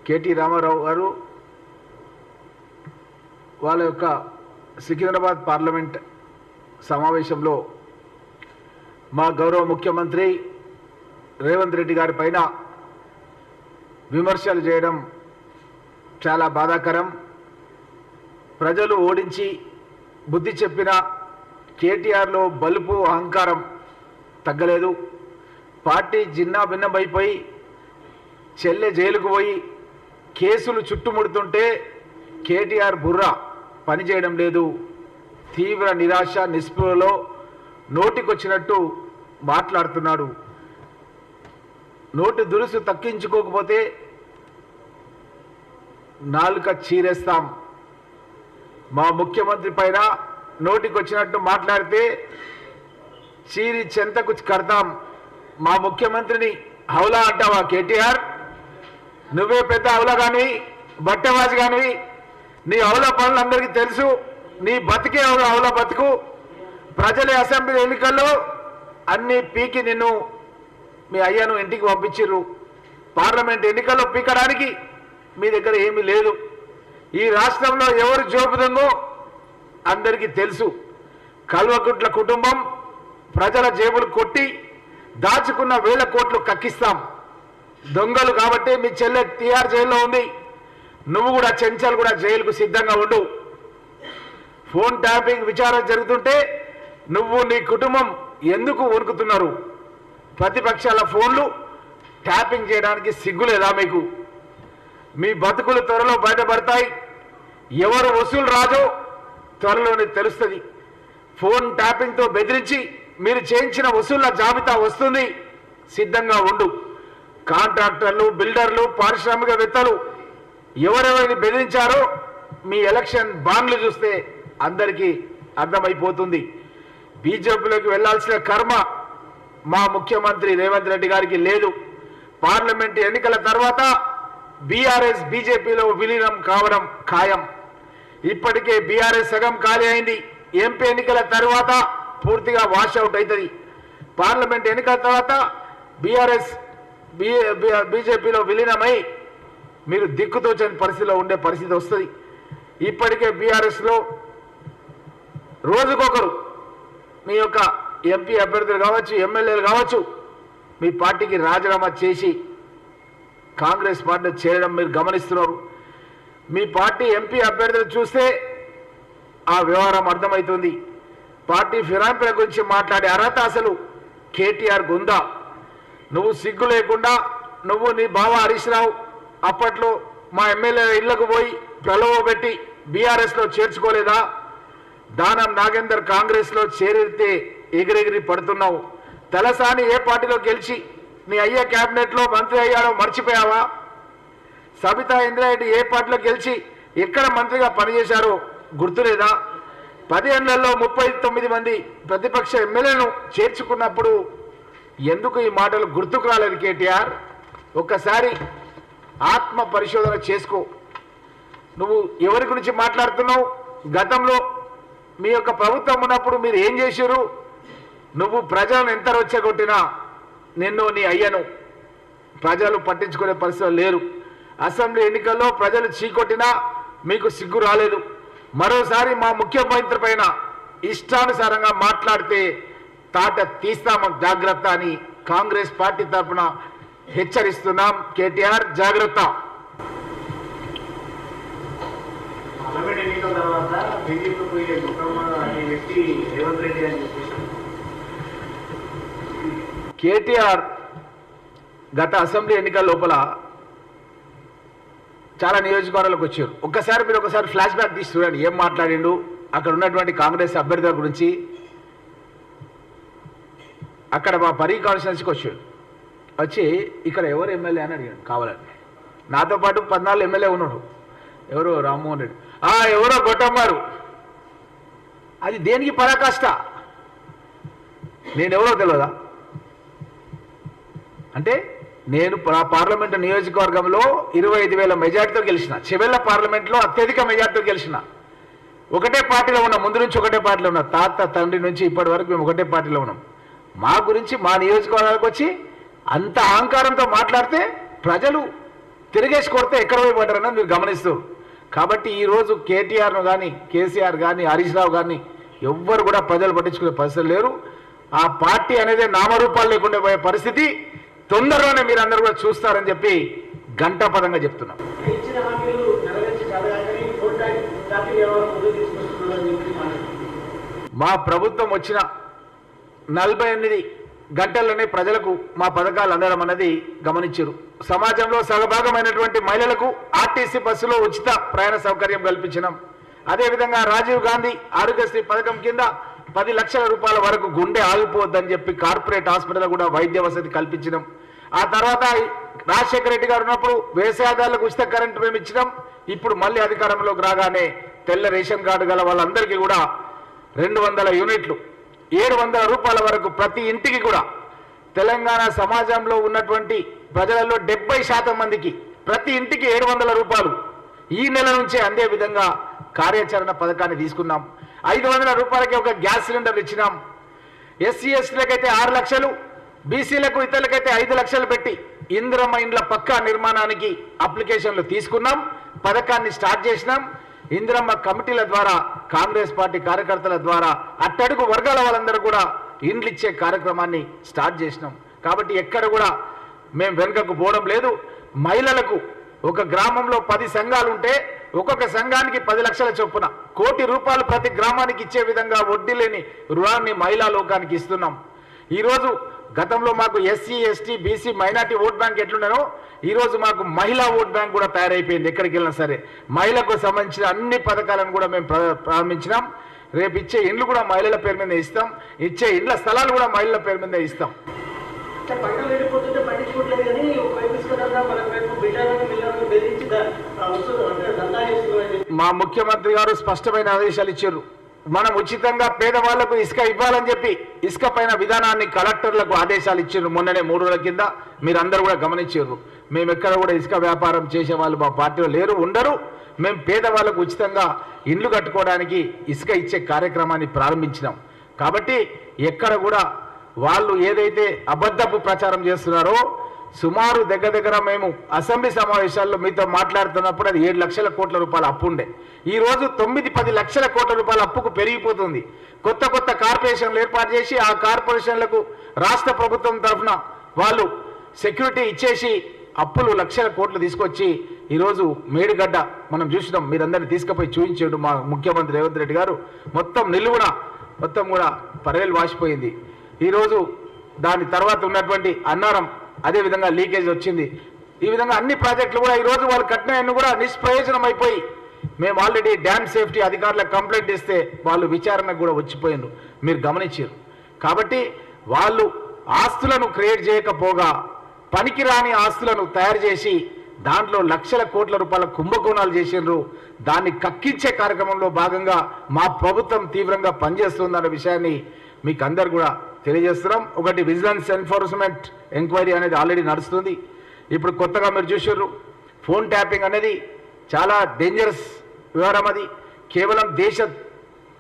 KT Ramarao గారు వాళ్ళ యొక్క సికింద్రాబాద్ పార్లమెంట్ సమావేశంలో మా గౌరవ ముఖ్యమంత్రి రేవంత్ రెడ్డి గారి పైన విమర్శలు చేయడం చాలా బాధాకరం. ప్రజలు ఓడించి బుద్ధి చెప్పిన కేటీఆర్లో బలుపు అహంకారం తగ్గలేదు. పార్టీ జిన్నాభిన్నమైపోయి చెల్లె జైలుకు పోయి కేసులు చుట్టుముడుతుంటే కేటీఆర్ బుర్ర పనిచేయడం లేదు. తీవ్ర నిరాశ నిస్పృహలో నోటికొచ్చినట్టు మాట్లాడుతున్నాడు. నోటి దురుసు తక్కించుకోకపోతే నాలుక చీరేస్తాం. మా ముఖ్యమంత్రి పైన నోటికొచ్చినట్టు మాట్లాడితే చీరి చెంతకు కడతాం. మా ముఖ్యమంత్రిని హౌలా అంటావా కేటీఆర్? నువ్వే పెద్ద హౌలా కానీ బట్టవాజి కానీ నీ హౌలా పనులు అందరికీ తెలుసు. నీ బతికే హౌలా బతుకు. ప్రజల అసెంబ్లీ ఎన్నికల్లో అన్ని పీకి నిన్ను మీ అయ్యను ఇంటికి పంపించిర్రు. పార్లమెంట్ ఎన్నికల్లో పీకడానికి మీ దగ్గర ఏమీ లేదు. ఈ రాష్ట్రంలో ఎవరు జోపుదంగో అందరికీ తెలుసు. కల్వకుట్ల కుటుంబం ప్రజల జేబులు కొట్టి దాచుకున్న వేల కోట్లు కక్కిస్తాం. దొంగలు కాబట్టి మీ చెల్లె తిహార్ జైల్లో ఉంది. నువ్వు కూడా చెంచల్ కూడా జైలుకు సిద్ధంగా ఉండు. ఫోన్ ట్యాపింగ్ విచారణ జరుగుతుంటే నువ్వు నీ కుటుంబం ఎందుకు వణుకుతున్నారు? ప్రతిపక్షాల ఫోన్లు ట్యాపింగ్ చేయడానికి సిగ్గులేదా మీకు? మీ బతుకులు త్వరలో బయటపడతాయి. ఎవరు వసూలు రాజో త్వరలోనే తెలుస్తుంది. ఫోన్ ట్యాపింగ్తో బెదిరించి మీరు చేయించిన వసూళ్ల జాబితా వస్తుంది. సిద్ధంగా ఉండు. కాంట్రాక్టర్లు, బిల్డర్లు, పారిశ్రామికవేత్తలు ఎవరెవరిని బెదిరించారో మీ ఎలక్షన్ బాండ్లు చూస్తే అందరికీ అర్థమైపోతుంది. బీజేపీలోకి వెళ్లాల్సిన కర్మ మా ముఖ్యమంత్రి రేవంత్ రెడ్డి గారికి లేదు. పార్లమెంట్ ఎన్నికల తర్వాత బీఆర్ఎస్ బీజేపీలో విలీనం కావడం ఖాయం. ఇప్పటికే బీఆర్ఎస్ సగం ఖాళీ అయింది. ఎంపీ ఎన్నికల తర్వాత పూర్తిగా వాషౌట్ అవుతుంది. పార్లమెంట్ ఎన్నికల తర్వాత బీఆర్ఎస్ బీజేపీలో విలీనమై మీరు దిక్కుతోచని పరిస్థితిలో ఉండే పరిస్థితి వస్తుంది. ఇప్పటికే బీఆర్ఎస్లో రోజుకొకరు మీ యొక్క ఎంపీ అభ్యర్థులు కావచ్చు, ఎమ్మెల్యేలు కావచ్చు, మీ పార్టీకి రాజీనామా చేసి కాంగ్రెస్ పార్టీ చేరడం మీరు గమనిస్తున్నారు. మీ పార్టీ ఎంపీ అభ్యర్థులు చూస్తే ఆ వ్యవహారం అర్థమవుతుంది. పార్టీ ఫిరాయింపుల గురించి మాట్లాడే అర్హత అసలు కేటీఆర్ గుందా? నువ్వు సిగ్గు లేకుండా నువ్వు నీ బావ హరీష్ రావు అప్పట్లో మా ఎమ్మెల్యే ఇళ్లకు పోయి ప్రలోభపెట్టి బీఆర్ఎస్లో చేర్చుకోలేదా? దానం నాగేందర్ కాంగ్రెస్లో చేరితే ఎగిరెగిరి పడుతున్నావు. తలసాని ఏ పార్టీలో గెలిచి నీ అయ్యే క్యాబినెట్లో మంత్రి అయ్యాడో మర్చిపోయావా? సబితా ఇంద్రారెడ్డి ఏ పార్టీలో గెలిచి ఎక్కడ మంత్రిగా పనిచేశారో గుర్తులేదా? 10 ఏళ్లలో 39 మంది ప్రతిపక్ష ఎమ్మెల్యేలను చేర్చుకున్నప్పుడు ఎందుకు ఈ మాటలు గుర్తుకు రాలేదు కేటీఆర్? ఒక్కసారి ఆత్మ పరిశోధన చేసుకో. నువ్వు ఎవరి గురించి మాట్లాడుతున్నావు? గతంలో మీ యొక్క ప్రభుత్వం ఉన్నప్పుడు మీరు ఏం చేశారు? నువ్వు ప్రజలను ఎంత రెచ్చగొట్టినా నిన్ను నీ అయ్యను ప్రజలు పట్టించుకునే పరిస్థితులు లేరు. అసెంబ్లీ ఎన్నికల్లో ప్రజలు చీకొట్టినా మీకు సిగ్గు రాలేదు. మరోసారి మా ముఖ్యమంత్రి పైన ఇష్టానుసారంగా మాట్లాడితే తాట తీస్తాము, జాగ్రత్త అని కాంగ్రెస్ పార్టీ తరఫున హెచ్చరిస్తున్నాం. కేటీఆర్ జాగ్రత్త. పార్లమెంట్ ఎన్నికల తర్వాత బీజేపీ పోయే ముఖ్యమంత్రి అనే వ్యక్తి రేవంత్ రెడ్డి అని చెప్పేసి కేటీఆర్ గత అసెంబ్లీ ఎన్నికల లోపల చాలా నియోజకవర్గాలకు వచ్చారు. ఒక్కసారి మీరు ఫ్లాష్ బ్యాక్ తీసి చూడండి ఏం మాట్లాడిండు అక్కడ ఉన్నటువంటి కాంగ్రెస్ అభ్యర్థుల గురించి. అక్కడ మా పరీ కాన్స్టిట్యున్సీకి వచ్చాడు. వచ్చి ఇక్కడ ఎవరు ఎమ్మెల్యే అని అడిగాడు కావాలని. నాతో పాటు 14 ఎమ్మెల్యే ఉన్నాడు. ఎవరో రామ్మోహన్ రెడ్డి, ఎవరో గొట్టమ్మారు. అది దేనికి పరాకాష్ట? నేనెవరో తెలియదా? అంటే నేను పార్లమెంటు నియోజకవర్గంలో 25,000 మెజార్టీతో గెలిచిన. చెవెళ్ళ పార్లమెంట్లో అత్యధిక మెజార్టీతో గెలిచిన. ఒకటే పార్టీలో ఉన్నాం, ముందు నుంచి ఒకటే పార్టీలో ఉన్నాం. తాత తండ్రి నుంచి ఇప్పటి వరకు మేము ఒకటే పార్టీలో ఉన్నాం. మా గురించి మా నియోజకవర్గానికి వచ్చి అంత అహంకారంతో మాట్లాడితే ప్రజలు తిరిగేసి కొడితే ఎక్కడ పోయి పడ్డారన్నది మీరు గమనిస్తారు. కాబట్టి ఈరోజు కేటీఆర్ను కానీ కేసీఆర్ కానీ హరీష్ రావు కానీ ఎవ్వరు కూడా ప్రజలు పట్టించుకునే పరిస్థితులు లేరు. ఆ పార్టీ అనేది నామరూపాలు లేకుండా పోయే పరిస్థితి తొందరలోనే మీరు అందరూ కూడా చూస్తారని చెప్పి ఘంటాపదంగా చెప్తున్నాం. మా ప్రభుత్వం వచ్చిన 48 గంటల్లోనే ప్రజలకు మా పథకాలు అందడం అన్నది గమనించారు. సమాజంలో సగభాగమైనటువంటి మహిళలకు ఆర్టీసీ బస్సులో ఉచిత ప్రయాణ సౌకర్యం కల్పించినాం. అదేవిధంగా రాజీవ్ గాంధీ ఆరోగ్యశ్రీ పథకం కింద 10 లక్షల రూపాయల వరకు గుండె ఆగిపోవద్దని చెప్పి కార్పొరేట్ హాస్పిటల్ కూడా వైద్య వసతి కల్పించినాం. ఆ తర్వాత రాజశేఖర రెడ్డి గారు ఉన్నప్పుడు వ్యవసాయదారులకు ఉచిత కరెంటు మేము ఇచ్చినాం. ఇప్పుడు మళ్ళీ అధికారంలోకి రాగానే తెల్ల రేషన్ కార్డు గల వాళ్ళందరికీ కూడా 200 యూనిట్లు 700 రూపాయల వరకు ప్రతి ఇంటికి కూడా తెలంగాణ సమాజంలో ఉన్నటువంటి ప్రజలలో 70% మందికి ప్రతి ఇంటికి 700 రూపాయలు ఈ నెల నుంచే అందే విధంగా కార్యాచరణ పథకాన్ని తీసుకున్నాం. 500 రూపాయలకి ఒక గ్యాస్ సిలిండర్ ఇచ్చినాం. ఎస్సీ ఎస్టీలకైతే 6 లక్షలు, బీసీలకు ఇతరులకైతే 5 లక్షలు పెట్టి ఇందిరమ్మ ఇండ్ల పక్కా నిర్మాణానికి అప్లికేషన్లు తీసుకున్నాం. పథకాన్ని స్టార్ట్ చేసినాం. ఇందిరమ్మ కమిటీల ద్వారా కాంగ్రెస్ పార్టీ కార్యకర్తల ద్వారా అట్టడుగు వర్గాల వాళ్ళందరూ కూడా ఇండ్లు ఇచ్చే కార్యక్రమాన్ని స్టార్ట్ చేసినాం. కాబట్టి ఎక్కడ కూడా మేము వెనుకకు పోవడం లేదు. మహిళలకు ఒక గ్రామంలో 10 సంఘాలు ఉంటే ఒక్కొక్క సంఘానికి 10 లక్షల చొప్పున ₹1 కోటి ప్రతి గ్రామానికి ఇచ్చే విధంగా వడ్డీ లేని రుణాన్ని మహిళా లోకానికి ఇస్తున్నాం. ఈరోజు గతంలో మాకు SC ST BC minority vote bank ఎట్లున్నానో ఈరోజు మాకు మహిళా ఓట్ బ్యాంక్ కూడా తయారైపోయింది. ఎక్కడికి వెళ్ళినా సరే మహిళకు సంబంధించిన అన్ని పథకాలను కూడా మేము ప్రారంభించినాం. రేపు ఇచ్చే ఇండ్లు కూడా మహిళల పేరు మీద ఇస్తాం. ఇచ్చే ఇండ్ల స్థలాలు కూడా మహిళల పేరు మీద ఇస్తాం. మా ముఖ్యమంత్రి గారు స్పష్టమైన ఆదేశాలు ఇచ్చారు. మనం ఉచితంగా పేదవాళ్లకు ఇసుక ఇవ్వాలని చెప్పి ఇసుక పైన విధానాన్ని కలెక్టర్లకు ఆదేశాలు ఇచ్చారు. మొన్ననే 3 రోజుల కింద మీరు అందరూ కూడా గమనించారు. మేము ఎక్కడ కూడా ఇసుక వ్యాపారం చేసే వాళ్ళు మా పార్టీలో లేరు, ఉండరు. మేము పేదవాళ్లకు ఉచితంగా ఇండ్లు కట్టుకోవడానికి ఇసుక ఇచ్చే కార్యక్రమాన్ని ప్రారంభించినాం. కాబట్టి ఎక్కడ కూడా వాళ్ళు ఏదైతే అబద్ధపు ప్రచారం చేస్తున్నారో సుమారు దగ్గర మేము అసెంబ్లీ సమావేశాల్లో మీతో మాట్లాడుతున్నప్పుడు అది 7 లక్షల కోట్ల రూపాయల అప్పు ఉండే. ఈరోజు 9-10 లక్షల కోట్ల రూపాయల అప్పుకు పెరిగిపోతుంది. కొత్త కార్పొరేషన్లు ఏర్పాటు చేసి ఆ కార్పొరేషన్లకు రాష్ట్ర ప్రభుత్వం తరఫున వాళ్ళు సెక్యూరిటీ ఇచ్చేసి అప్పులు లక్షల కోట్లు తీసుకొచ్చి ఈరోజు మేడిగడ్డ మనం చూసినాం. మీరందరినీ తీసుకుపోయి చూపించాడు మా ముఖ్యమంత్రి రేవంత్ రెడ్డి గారు. మొత్తం నిలువున మొత్తం కూడా పరేలు వాసిపోయింది. ఈరోజు దాని తర్వాత ఉన్నటువంటి అన్నారం అదేవిధంగా లీకేజ్ వచ్చింది. ఈ విధంగా అన్ని ప్రాజెక్టులు కూడా ఈరోజు వాళ్ళు కట్టినవన్నీ కూడా నిష్ప్రయోజనం అయిపోయి మేము ఆల్రెడీ డ్యామ్ సేఫ్టీ అధికారులకు కంప్లైంట్ ఇస్తే వాళ్ళు విచారణకు కూడా వచ్చిపోయినారు. మీరు గమనించారు. కాబట్టి వాళ్ళు ఆస్తులను క్రియేట్ చేయకపోగా పనికిరాని ఆస్తులను తయారు చేసి దాంట్లో లక్షల కోట్ల రూపాయల కుంభకోణాలు చేసినారు. దాన్ని కక్కించే కార్యక్రమంలో భాగంగా మా ప్రభుత్వం తీవ్రంగా పనిచేస్తుందన్న విషయాన్ని మీకు అందరు కూడా తెలియజేస్తున్నాం. ఒకటి విజిలెన్స్ ఎన్ఫోర్స్మెంట్ ఎంక్వైరీ అనేది ఆల్రెడీ నడుస్తుంది. ఇప్పుడు కొత్తగా మీరు చూసారు ఫోన్ ట్యాపింగ్ అనేది చాలా డేంజరస్ వ్యవహారం. అది కేవలం దేశ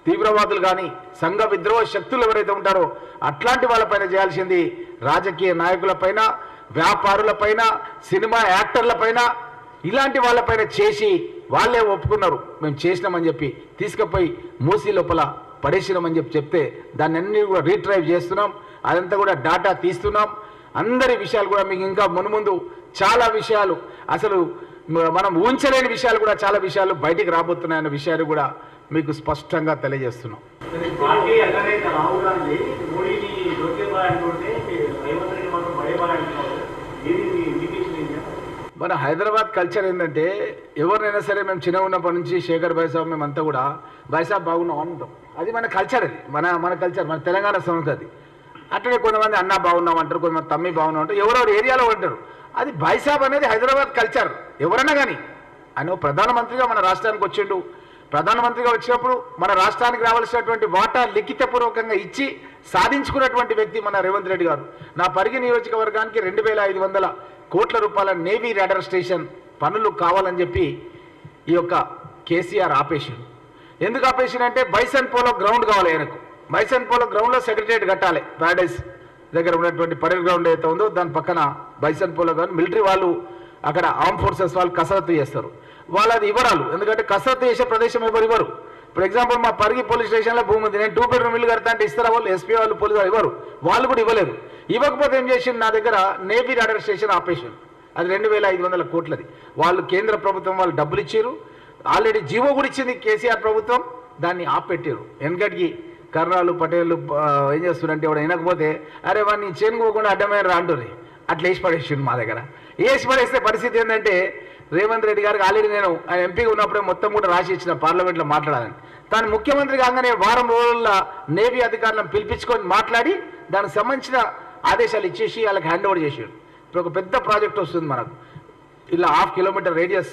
తీవ్రవాదులు కానీ సంఘ విద్రోహ శక్తులు ఎవరైతే ఉంటారో అట్లాంటి వాళ్ళపైన చేయాల్సింది రాజకీయ నాయకులపైన, వ్యాపారులపైన, సినిమా యాక్టర్లపైన, ఇలాంటి వాళ్ళపైన చేసి వాళ్ళే ఒప్పుకున్నారు మేము చేసినామని చెప్పి తీసుకుపోయి మూసీ లోపల పడేసినామని చెప్తే దాన్ని అన్ని కూడా రీట్రైవ్ చేస్తున్నాం. అదంతా కూడా డాటా తీస్తున్నాం. అందరి విషయాలు కూడా మీకు ఇంకా మున్ముందు చాలా విషయాలు అసలు మనం ఊహించలేని విషయాలు కూడా చాలా విషయాలు బయటికి రాబోతున్నాయన్న విషయాలు కూడా మీకు స్పష్టంగా తెలియజేస్తున్నాం. మన హైదరాబాద్ కల్చర్ ఏంటంటే ఎవరినైనా సరే మేము చిన్న ఉన్నప్పటి నుంచి శేఖర్ భాయ్ సాబ్ మేమంతా కూడా భాయ్ సాబ్ బాగున్నాం అంటాం. అది మన కల్చర్. అది మన కల్చర్, మన తెలంగాణ సంస్కృతి. అట్లనే కొంతమంది అన్న బాగున్నాం అంటారు, కొంతమంది తమ్మి బాగున్నాం అంటారు, ఎవరెవరు ఏరియాలో ఉంటారు. అది భాయ్ సాబ్ అనేది హైదరాబాద్ కల్చర్. ఎవరైనా కానీ ఆయన ప్రధానమంత్రిగా మన రాష్ట్రానికి వచ్చిండు. ప్రధానమంత్రిగా వచ్చినప్పుడు మన రాష్ట్రానికి రావాల్సినటువంటి వాటా లిఖితపూర్వకంగా ఇచ్చి సాధించుకున్నటువంటి వ్యక్తి మన రేవంత్ రెడ్డి గారు. నా పరిగి నియోజకవర్గానికి 2500 కోట్ల రూపాయల నేవీ రాడర్ స్టేషన్ పనులు కావాలని చెప్పి ఈ యొక్క కేసీఆర్ ఆపేషన్. ఎందుకు ఆపేషన్ అంటే బైసన్ పోలో గ్రౌండ్ కావాలి ఆయనకు. బైసన్ పోలో గ్రౌండ్లో సెక్రటరియట్ కట్టాలి. ప్యారడైస్ దగ్గర ఉన్నటువంటి పరేడ్ గ్రౌండ్ ఏదైతే ఉందో దాని పక్కన బైసన్ పోలో గ్రౌండ్ మిలిటరీ వాళ్ళు అక్కడ ఆర్మ్ ఫోర్సెస్ వాళ్ళు కసరత్తు చేస్తారు. వాళ్ళది ఇవ్వరాలు, ఎందుకంటే కసరత్తు చేసే ప్రదేశం ఎవరు ఇవ్వరు. ఫర్ ఎగ్జాంపుల్ మా పరిగి పోలీస్ స్టేషన్లో భూమి ఉంది, నేను 2 బెడ్రూమ్ ఇల్లు కడతా అంటే ఇస్తారా వాళ్ళు? ఎస్పీ వాళ్ళు పోలీసు వాళ్ళు ఇవ్వరు, వాళ్ళు కూడా ఇవ్వలేదు. ఇవ్వకపోతే ఏం చేసింది, నా దగ్గర నేవీ రాడర్ స్టేషన్ ఆపేషన్, అది 2500 కోట్లది. వాళ్ళు కేంద్ర ప్రభుత్వం వాళ్ళు డబ్బులు ఇచ్చారు, ఆల్రెడీ జీవో కూడా ఇచ్చింది కేసీఆర్ ప్రభుత్వం, దాన్ని ఆపెట్టారు. వెనకటికి కర్ణాలు పటేళ్ళు ఏం చేస్తున్నారంటే ఎవడు వినకపోతే అరే వాడిని చేనుకోకుండా అడ్డమైన అంటుంది, అట్లా వేసి పడేసిండు. మా దగ్గర వేసి పడేస్తే పరిస్థితి ఏంటంటే రేవంత్ రెడ్డి గారికి ఆల్రెడీ నేను ఆయన ఎంపీగా ఉన్నప్పుడే మొత్తం కూడా రాసి ఇచ్చిన పార్లమెంట్లో మాట్లాడాలని. తాను ముఖ్యమంత్రి కాగానే వారం రోజుల్లో నేవీ అధికారులను పిలిపించుకొని మాట్లాడి దానికి సంబంధించిన ఆదేశాలు ఇచ్చేసి వాళ్ళకి హ్యాండ్ ఓవర్ చేసాడు. ఇప్పుడు ఒక పెద్ద ప్రాజెక్ట్ వస్తుంది మనకు, ఇలా 1/2 కిలోమీటర్ రేడియస్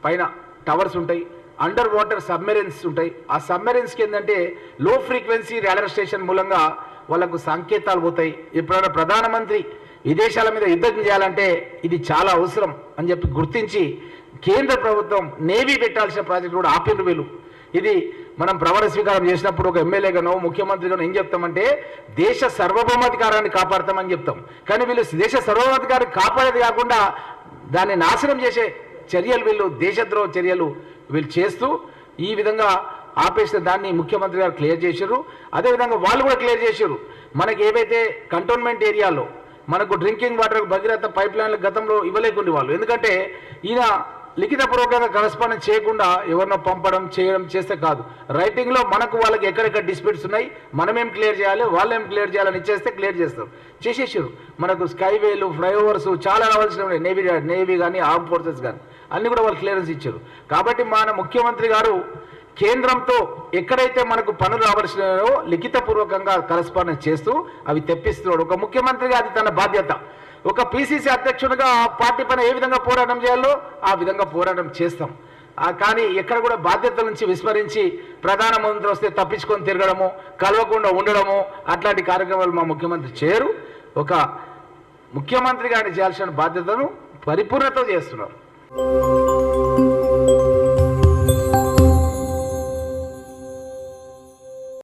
పైన టవర్స్ ఉంటాయి, అండర్ వాటర్ సబ్మెరైన్స్ ఉంటాయి. ఆ సబ్మెరైన్స్కి ఏంటంటే లో ఫ్రీక్వెన్సీ రాడార్ స్టేషన్ మూలంగా వాళ్ళకు సంకేతాలు పోతాయి. ఎప్పుడైనా ప్రధానమంత్రి విదేశాల మీద యుద్ధం చేయాలంటే ఇది చాలా అవసరం అని చెప్పి గుర్తించి కేంద్ర ప్రభుత్వం నేవీ పెట్టాల్సిన ప్రాజెక్టు కూడా ఆపిండ్రు వీళ్ళు. ఇది మనం ప్రమాణ స్వీకారం చేసినప్పుడు ఒక ఎమ్మెల్యేగానో ముఖ్యమంత్రిగానో ఏం చెప్తామంటే దేశ సార్వభౌమాధికారాన్ని కాపాడతామని చెప్తాం. కానీ వీళ్ళు దేశ సార్వభౌమాధికారాన్ని కాపాడేది కాకుండా దాన్ని నాశనం చేసే చర్యలు, వీళ్ళు దేశద్రోహ చర్యలు వీళ్ళు చేస్తూ ఈ విధంగా ఆపేసిన దాన్ని ముఖ్యమంత్రి గారు క్లియర్ చేశారు. అదేవిధంగా వాళ్ళు కూడా క్లియర్ చేశారు. మనకి ఏవైతే కంటోన్మెంట్ ఏరియాలో మనకు డ్రింకింగ్ వాటర్ భగీరథ పైప్ లైన్లు గతంలో ఇవ్వలేకుండే వాళ్ళు, ఎందుకంటే ఈయన లిఖితపూర్వకంగా కరస్పాండెన్స్ చేయకుండా ఎవరినో పంపడం చేయడం చేస్తే కాదు, రైటింగ్లో మనకు వాళ్ళకి ఎక్కడెక్కడ డిస్ప్యూట్స్ ఉన్నాయి, మనమేం క్లియర్ చేయాలి, వాళ్ళేం క్లియర్ చేయాలని ఇచ్చేస్తే క్లియర్ చేస్తారు, చేసేసారు. మనకు స్కైవేలు, ఫ్లైఓవర్స్ చాలా రావాల్సినవి ఉన్నాయి, నేవీ కానీ ఆర్మ్ ఫోర్సెస్ కానీ అన్నీ కూడా వాళ్ళు క్లియరెన్స్ ఇచ్చారు. కాబట్టి మన ముఖ్యమంత్రి గారు కేంద్రంతో ఎక్కడైతే మనకు పనులు రావాల్సినవో లిఖితపూర్వకంగా కరస్పాండెన్స్ చేస్తూ అవి తెప్పిస్తున్నాడు. ఒక ముఖ్యమంత్రిగా అది తన బాధ్యత. ఒక పిసిసి అధ్యక్షుడిగా పార్టీ పైన ఏ విధంగా పోరాటం చేయాలో ఆ విధంగా పోరాటం చేస్తాం. కానీ ఎక్కడ కూడా బాధ్యతల నుంచి విస్మరించి ప్రధానమంత్రి వస్తే తప్పించుకొని తిరగడము, కలవకుండా ఉండడము అట్లాంటి కార్యక్రమాలు మా ముఖ్యమంత్రి చేయరు. ఒక ముఖ్యమంత్రి గారిని చేయాల్సిన బాధ్యతను పరిపూర్ణత చేస్తున్నారు.